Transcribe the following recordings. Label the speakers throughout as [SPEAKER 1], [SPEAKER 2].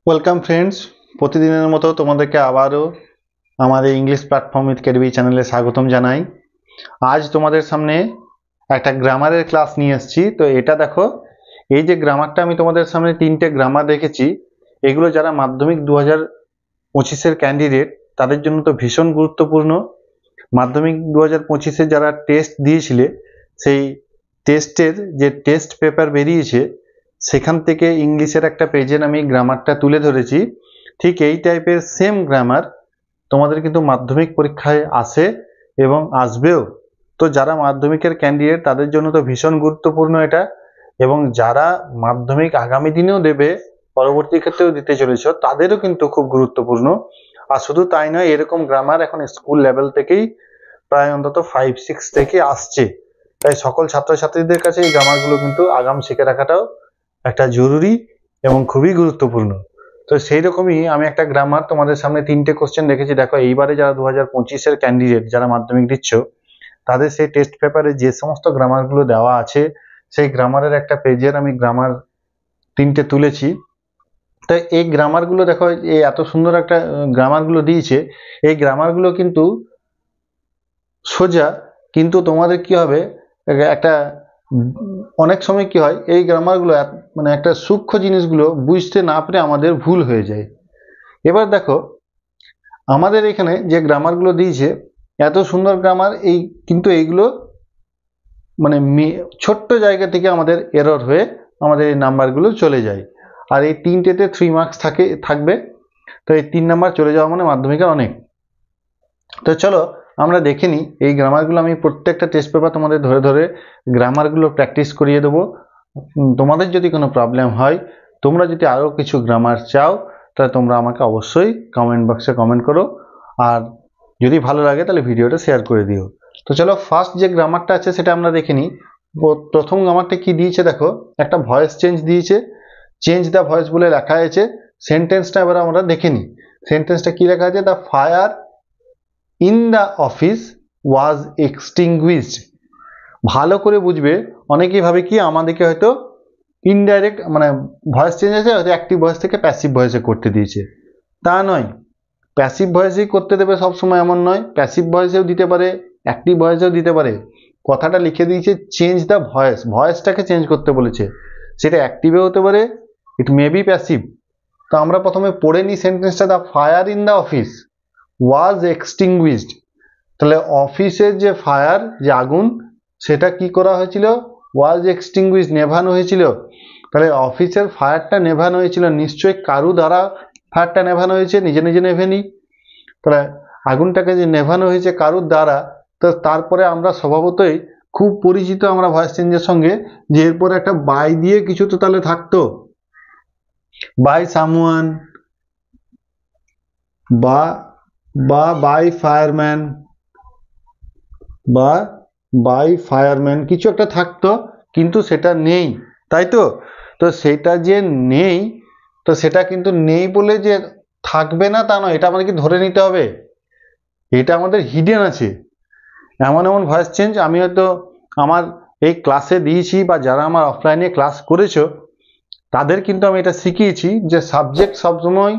[SPEAKER 1] Welcome friends, প্রতিদিনের মতো তোমাদেরকে আবারও আমাদের ইংলিশ প্ল্যাটফর্ম উইথ কেডিবি চ্যানেলে স্বাগতম জানাই। আজ তোমাদের সামনে একটা গ্রামারের ক্লাস নিয়ে এসেছি। তো এটা দেখো, এই যে গ্রামারটা আমি তোমাদের সামনে তিনটে গ্রামার রেখেছি, এগুলো যারা মাধ্যমিক 2025-এর ক্যান্ডিডেট তাদের জন্য তো ভীষণ গুরুত্বপূর্ণ। মাধ্যমিক 2025-এ যারা টেস্ট দিয়েছিলে, সেই টেস্টের যে টেস্ট পেপার বেরিয়েছে সেখান থেকে ইংলিশের একটা পেজের আমি গ্রামারটা তুলে ধরেছি। ঠিক এই টাইপের সেম গ্রামার তোমাদের কিন্তু মাধ্যমিক পরীক্ষায় আসে এবং আসবেও। তো যারা মাধ্যমিকের ক্যান্ডিডেট তাদের জন্য তো ভীষণ গুরুত্বপূর্ণ এটা, এবং যারা মাধ্যমিক আগামী দিনেও দেবে, পরবর্তী ক্ষেত্রেও দিতে চলেছ, তাদেরও কিন্তু খুব গুরুত্বপূর্ণ। আর শুধু তাই নয়, এরকম গ্রামার এখন স্কুল লেভেল থেকেই প্রায় অন্তত 5-6 থেকে আসছে। তাই সকল ছাত্রছাত্রীদের কাছে এই গ্রামারগুলো কিন্তু আগাম শিখে রাখাটাও একটা জরুরি এবং খুবই গুরুত্বপূর্ণ। তো সেই রকমই আমি একটা গ্রামার তোমাদের সামনে তিনটে কোশ্চেন রেখেছি। দেখো, এইবারে যারা 2025-এর ক্যান্ডিডেট যারা মাধ্যমিক দিচ্ছ, তাদের সেই টেস্ট পেপারে যে সমস্ত গ্রামারগুলো দেওয়া আছে, সেই গ্রামারের একটা পেজের আমি গ্রামার তিনটে তুলেছি। তো এই গ্রামারগুলো দেখো, এই এত সুন্দর একটা গ্রামারগুলো দিয়েছে। এই গ্রামারগুলো কিন্তু সোজা, কিন্তু তোমাদের কি হবে, একটা অনেক সময় কি হয়, এই গ্রামারগুলো মানে একটা সূক্ষ্ম জিনিসগুলো বুঝতে না পেরে আমাদের ভুল হয়ে যায়। এবার দেখো, আমাদের এখানে যে গ্রামারগুলো দিয়েছে এত সুন্দর গ্রামার, এই কিন্তু এইগুলো মানে ছোট্ট জায়গা থেকে আমাদের এরর হয়ে আমাদের এই নাম্বারগুলো চলে যায়। আর এই তিনটেতে 3 মার্কস থাকবে। তো এই 3 নাম্বার চলে যাওয়া মানে মাধ্যমিকের অনেক। তো চলো আমরা দেখে নিই এই গ্রামারগুলো। আমি প্রত্যেকটা টেস্ট পেপার তোমাদের ধরে ধরে গ্রামারগুলো প্র্যাকটিস করিয়ে দেবো। তোমাদের যদি কোনো প্রবলেম হয়, তোমরা যদি আরও কিছু গ্রামার চাও, তাহলে তোমরা আমাকে অবশ্যই কমেন্ট বক্সে কমেন্ট করো। আর যদি ভালো লাগে তাহলে ভিডিওটা শেয়ার করে দিও। তো চলো, ফার্স্ট যে গ্রামারটা আছে সেটা আমরা দেখে নিই। প্রথম গ্রামারটা কি দিয়েছে দেখো, একটা ভয়েস চেঞ্জ দিয়েছে, চেঞ্জ দ্য ভয়েস বলে লেখা আছে। সেন্টেন্সটা এবার আমরা দেখে নিই। সেন্টেন্সটা কি লেখা আছে, the fire in the office was extinguished. ভালো করে বুঝবে, অনেকেই ভাবে কি আমাদেরকে হয়তো ইনডাইরেক্ট মানে ভয়েস চেঞ্জ আছে, হয়তো অ্যাক্টিভ ভয়েস থেকে প্যাসিভ ভয়েসে করতে দিয়েছে। তা নয়, প্যাসিভ ভয়েসেই করতে দেবে সবসময় এমন নয়, প্যাসিভ ভয়েসেও দিতে পারে, অ্যাক্টিভ ভয়েসেও দিতে পারে। কথাটা লিখে দিয়েছে চেঞ্জ দ্য ভয়েস, ভয়েসটাকে চেঞ্জ করতে বলেছে। সেটা অ্যাক্টিভে হতে পারে, ইট মে বি প্যাসিভ। তো আমরা প্রথমে পড়ে নিই সেন্টেন্সটা, the fire in the office was extinguished. তাহলে অফিসের যে ফায়ার, যে আগুন, সেটা কি করা হয়েছিল, ওয়াজ এক্সটিংগুইশড, নেভানো হয়েছিল। তাহলে অফিসের ফায়ারটা নেভানো হয়েছিল, নিশ্চয়ই কারু দ্বারা ফায়ারটা নেভানো হয়েছে, নিজে নিজে নেভেনি। তাহলে আগুনটাকে যে নেভানো হয়েছে কারুর দ্বারা, তো তারপরে আমরা স্বভাবতই খুব পরিচিত আমরা ভয়েস চেঞ্জের সঙ্গে, যে এরপরে একটা বাই দিয়ে কিছু তো তাহলে থাকতো, বাই সামওয়ান, বা বা বাই ফায়ারম্যান, বা বাই ফায়ারম্যান কিছু একটা থাকতো, কিন্তু সেটা নেই, তাই তো। তো সেটা যে নেই, তো সেটা কিন্তু নেই বলে যে থাকবে না তা নয়, এটা আমাদেরকে ধরে নিতে হবে, এটা আমাদের হিডেন আছে। এমন এমন ভয়েস চেঞ্জ আমি হয়তো আমার এই ক্লাসে দিয়েছি, বা যারা আমার অফলাইনে ক্লাস করেছো তাদের কিন্তু আমি এটা শিখিয়েছি, যে সাবজেক্ট সবসময়,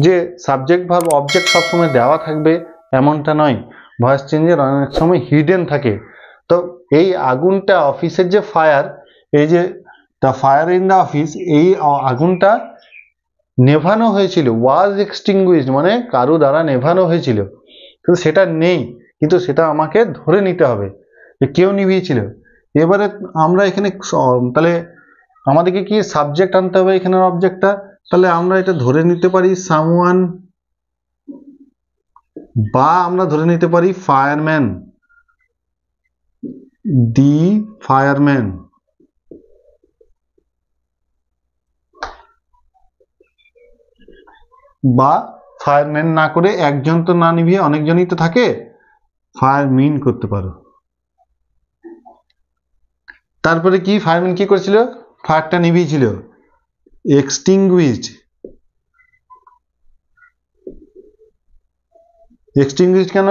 [SPEAKER 1] যে সাবজেক্ট ভার্ব অবজেক্ট সবসময় দেওয়া থাকবে এমনটা নয়, ভয়েস চেঞ্জের অনেক সময় হিডেন থাকে। তো এই আগুনটা, অফিসের যে ফায়ার, এই যে the fire in the office, এই আগুনটা নেভানো হয়েছিল, ওয়াজ এক্সটিংগুইশড মানে কারো দ্বারা নেভানো হয়েছিল, কিন্তু সেটা নেই, কিন্তু সেটা আমাকে ধরে নিতে হবে যে কেউ নিভিয়েছিল। এবারে আমরা এখানে তাহলে আমাদেরকে কি সাবজেক্ট আনতে হবে এখানের অবজেক্টটা। তাহলে আমরা এটা ধরে নিতে পারি সামওয়ান, বা আমরা ধরে নিতে পারি ফায়ারম্যান, দি ফায়ারম্যান। বা ফায়ারম্যান না করে, একজন তো না নিভিয়ে অনেকজনই তো থাকে, ফায়ারম্যান করতে পারো। তারপরে কি, ফায়ারম্যান কি করেছিল, ফায়ারটা নিভিয়েছিল, এক্সটিংগুইশড। এক্সটিংগুইশড কেন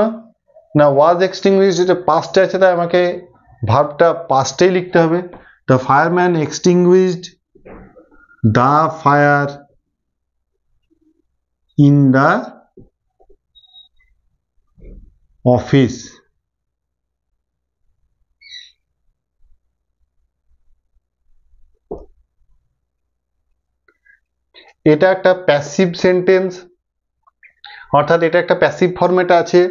[SPEAKER 1] না, ওয়াজ এক্সটিংগুইশড এটা পাস্টে আছে, তাই আমাকে ভার্বটা পাস্টেই লিখতে হবে। The fireman extinguished the fire in the office. এটা একটা প্যাসিভ সেন্টেন্স, অর্থাৎ এটা একটা প্যাসিভ ফরম্যাটে আছে।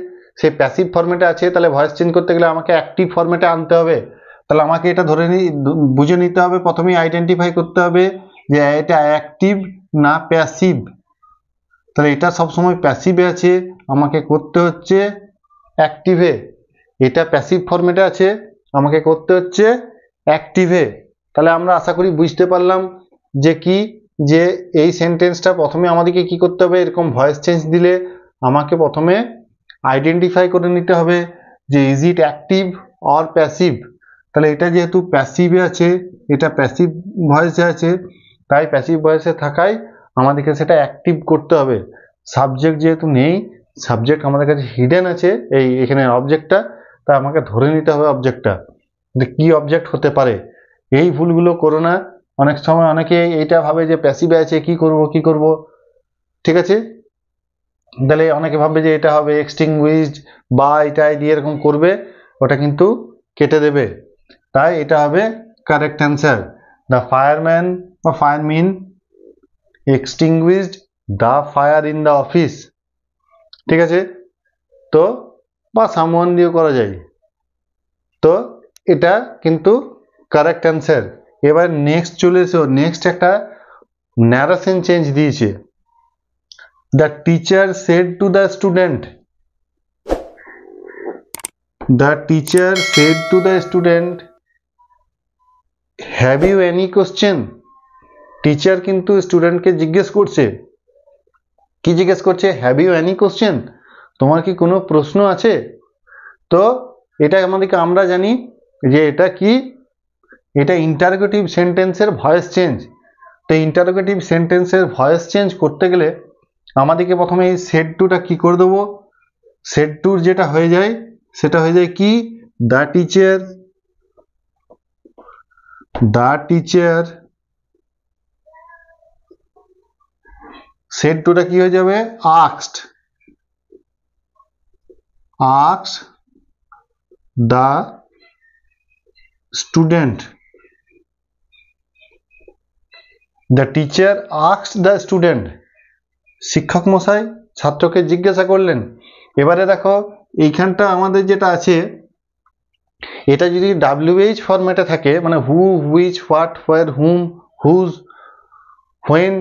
[SPEAKER 1] সেই প্যাসিভ ফরম্যাটে আছে, তাহলে ভয়েস চেঞ্জ করতে গেলে আমাকে অ্যাক্টিভ ফরম্যাটে আনতে হবে। তাহলে আমাকে এটা বুঝে নিতে হবে, প্রথমেই আইডেন্টিফাই করতে হবে যে এটা অ্যাক্টিভ না প্যাসিভ। তাহলে এটা সবসময় প্যাসিভে আছে, আমাকে করতে হচ্ছে অ্যাক্টিভে। এটা প্যাসিভ ফরম্যাটে আছে, আমাকে করতে হচ্ছে অ্যাক্টিভে। তাহলে আমরা আশা করি বুঝতে পারলাম যে কি, যে এই সেন্টেন্সটা প্রথমে আমাদেরকে কি করতে হবে, এরকম ভয়েস চেঞ্জ দিলে আমাকে প্রথমে আইডেন্টিফাই করে নিতে হবে যে is it active or passive. তাহলে এটা যেহেতু প্যাসিভে আছে, এটা প্যাসিভ ভয়েসে আছে, তাই প্যাসিভ ভয়েসে থাকায় আমাদেরকে সেটা অ্যাক্টিভ করতে হবে। সাবজেক্ট যেহেতু নেই, সাবজেক্ট আমাদের কাছে হিডেন আছে এই এখানে অবজেক্টটা, তা আমাকে ধরে নিতে হবে অবজেক্টটা, যে কি অবজেক্ট হতে পারে। এই ভুলগুলো করো না। অনেক সময় অনেকে এইটা ভাবে যে প্যাসিভে আছে, কি করব, ঠিক আছে। তাহলে অনেকে ভাববে যে এটা হবে এক্সটিংগুইশড বা এটা দিয়ে এরকম করবে, ওটা কিন্তু কেটে দেবে। তাই এটা হবে কারেক্ট অ্যান্সার। দ্য ফায়ারম্যান বা fireman extinguished the fire in the office, ঠিক আছে। তো বা সামওয়ান দিয়ে করা যায়। তো এটা কিন্তু কারেক্ট অ্যান্সার। এবার নেক্সট চলে এসো, নেক্সট একটা ন্যারেশন চেঞ্জ দিয়েছে। The teacher said to the student, the teacher said to the student have you any question. Teacher কিন্তু স্টুডেন্টকে জিজ্ঞেস করছে, কি জিজ্ঞেস করছে, হ্যাভ ইউ এনি কোশ্চেন, তোমার কি কোনো প্রশ্ন আছে। তো এটা আমাদেরকে, আমরা জানি যে এটা কি, এটা ইন্টারোগেটিভ সেন্টেন্সের ভয়েস চেঞ্জ। তো ইন্টারোগেটিভ সেন্টেন্সের ভয়েস চেঞ্জ করতে গেলে আমাদেরকে প্রথমে এই সেড টুটা কি করে দেবো, সেড টুর যেটা হয়ে যায় সেটা হয়ে যায় কি, the teacher, the teacher, said টুটা কি হয়ে যাবে, asked, asked the student, the teacher asked the student, শিক্ষক মশাই ছাত্রকে জিজ্ঞাসা করলেন। এবারে দেখো এইখানটা আমাদের যেটা আছে, এটা যদি WH ফরম্যাটে থাকে, মানে who, which, what, where, whom, whose, when,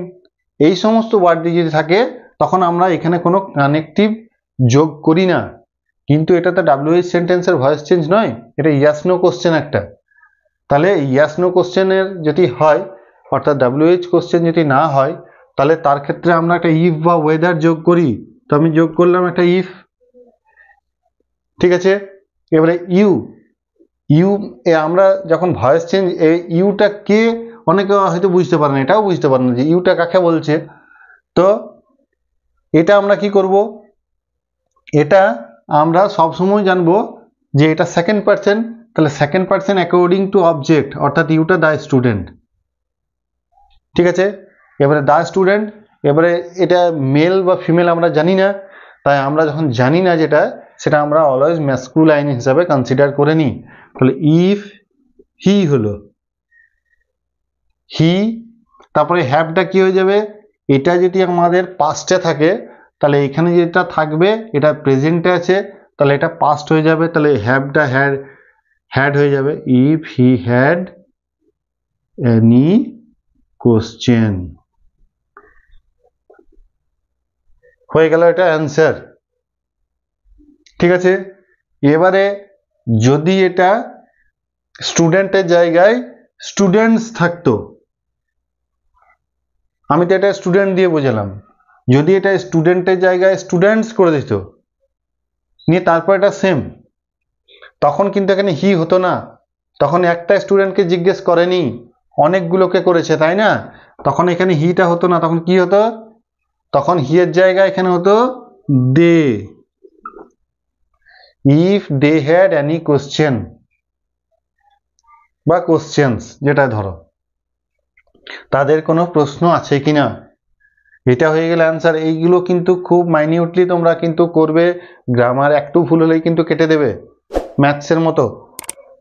[SPEAKER 1] এই সমস্ত ওয়ার্ড যদি থাকে, তখন আমরা এখানে কোনো কানেকটিভ যোগ করি না। কিন্তু এটা তো WH সেন্টেন্সের ভয়েস চেঞ্জ নয়, এটা ইয়াস নো কোশ্চেন একটা। তাহলে ইয়াস নো কোশ্চেনের যদি হয়, অর্থাৎ WH কোশ্চেন যদি না হয়, তাহলে তার ক্ষেত্রে আমরা একটা ইফ বা ওয়েদার যোগ করি। তো আমি যোগ করলাম একটা ইফ, ঠিক আছে। এবারে ইউ, ইউ আমরা যখন ভয়েস চেঞ্জ, ইউটা কে, অনেকে হয়তো বুঝতে পারে না, এটাও বুঝতে পারে না যে ইউটা কাকে বলছে। তো এটা আমরা কি করব, এটা আমরা সবসময় জানবো যে এটা সেকেন্ড পারসন। তাহলে second person according to object, অর্থাৎ ইউটা দ্য স্টুডেন্ট, ঠিক আছে। এবারে দ্য স্টুডেন্ট, এবারে এটা মেল বা ফিমেল আমরা জানি না, তাই আমরা যখন জানি না যেটা, সেটা আমরা অলওয়েজ ম্যাসকুলাইন হিসাবে কনসিডার করে নিই। তাহলে ইফ হি হলো হি, তারপরে হ্যাভটা কি হয়ে যাবে, এটা যদি আমাদের পাস্টে থাকে, তাহলে এখানে যেটা থাকবে এটা প্রেজেন্টে আছে, তাহলে এটা পাস্ট হয়ে যাবে। তাহলে হ্যাভটা হ্যাড হয়ে যাবে, if he had any question, হয়ে গেল এটা অ্যান্সার, ঠিক আছে। এবারে যদি এটা স্টুডেন্টের জায়গায় স্টুডেন্টস থাকতো, আমি তো এটা স্টুডেন্ট দিয়ে বোঝালাম, যদি এটা স্টুডেন্টের জায়গায় স্টুডেন্টস করে দিত, নিয়ে তারপর এটা সেম, তখন কিন্তু এখানে হি হতো না, তখন একটা স্টুডেন্টকে জিজ্ঞেস করেনি, অনেকগুলোকে করেছে, তাই না। তখন এখানে হিটা হতো না, তখন কি হতো, তখন হি এর জায়গায় এখানে হতো they, if they had any question বা কোশ্চেন্স, যেটা ধরো তাদের কোনো প্রশ্ন আছে কিনা। এটা হয়ে গেলে অ্যান্সার। এইগুলো কিন্তু খুব মাইনিউটলি তোমরা কিন্তু করবে, গ্রামার একটু ভুল হলেই কিন্তু কেটে দেবে ম্যাথসের মতো।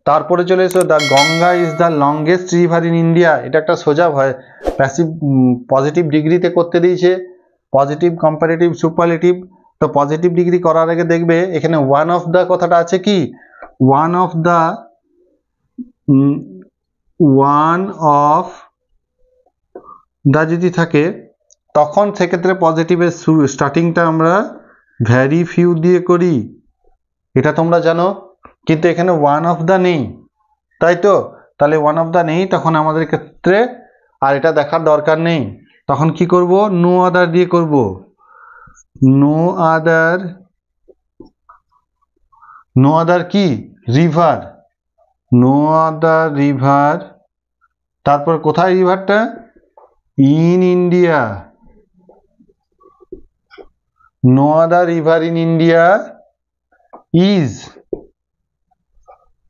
[SPEAKER 1] তারপরে চলে এসো, the Ganga is the longest river in India. এটা একটা সোজা ভয়, প্যাসিভ পজিটিভ ডিগ্রিতে করতে দিয়েছে, পজিটিভ কম্পারেটিভ সুপারলেটিভ। তো পজিটিভ ডিগ্রি করার আগে দেখবে এখানে ওয়ান অফ দ্য কথাটা আছে কি, ওয়ান অফ দ্য যদি থাকে তখন সেক্ষেত্রে পজিটিভের স্টার্টিংটা আমরা ভ্যারি ফিউ দিয়ে করি, এটা তোমরা জানো। কিন্তু এখানে ওয়ান অফ দ্য নেই, তাই তো? তাহলে ওয়ান অফ দ্য নেই, তখন আমাদের ক্ষেত্রে আর এটা দেখার দরকার নেই। তখন কি করব, নো আদার দিয়ে করব। নো আদার কি, রিভার, নো আদার রিভার। তারপর কোথায় রিভারটা, in India, no other river in India is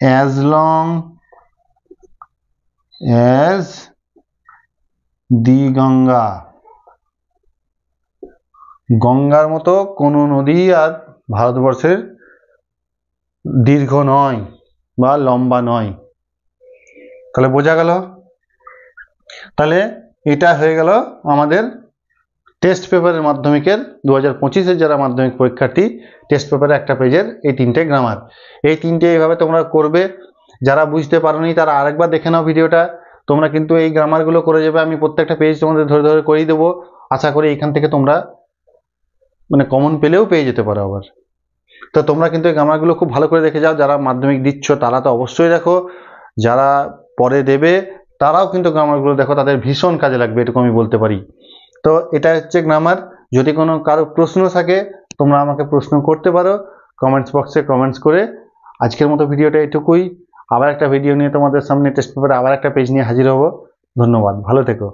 [SPEAKER 1] as long as the Ganga. গঙ্গার মতো কোনো নদী আর ভারতবর্ষের দীর্ঘ নয় বা লম্বা নয়। তাহলে বোঝা গেল। তাহলে এটা হয়ে গেল আমাদের টেস্ট পেপারের মাধ্যমিকের 2025-এর যারা মাধ্যমিক পরীক্ষার্থী, টেস্ট পেপারে একটা পেজের এই 3টে গ্রামার। এই 3টে এইভাবে তোমরা করবে। যারা বুঝতে পারোনি তারা আরেকবার দেখে নাও ভিডিওটা। তোমরা কিন্তু এই গ্রামারগুলো করে যাবে, আমি প্রত্যেকটা পেজ তোমাদের ধরে ধরে করিয়ে দেবো। আশা করি এখান থেকে তোমরা মানে কমন পেলেও পেয়ে যেতে পারো আবার। তো তোমরা কিন্তু এই গ্রামারগুলো খুব ভালো করে দেখে যাও। যারা মাধ্যমিক দিচ্ছ তারা তো অবশ্যই দেখো, যারা পরে দেবে তারাও কিন্তু গ্রামারগুলো দেখো, তাদের ভীষণ কাজে লাগবে, এটুকু আমি বলতে পারি। তো এটা হচ্ছে গ্রামার। যদি কোনো কারো প্রশ্ন থাকে তোমরা আমাকে প্রশ্ন করতে পারো কমেন্টস বক্সে কমেন্টস করে। আজকের মতো ভিডিওটা এটুকুই। আবার একটা ভিডিও নিয়ে তোমাদের সামনে টেস্ট পেপারে আবার একটা পেজ নিয়ে হাজির হব। ধন্যবাদ, ভালো থেকো।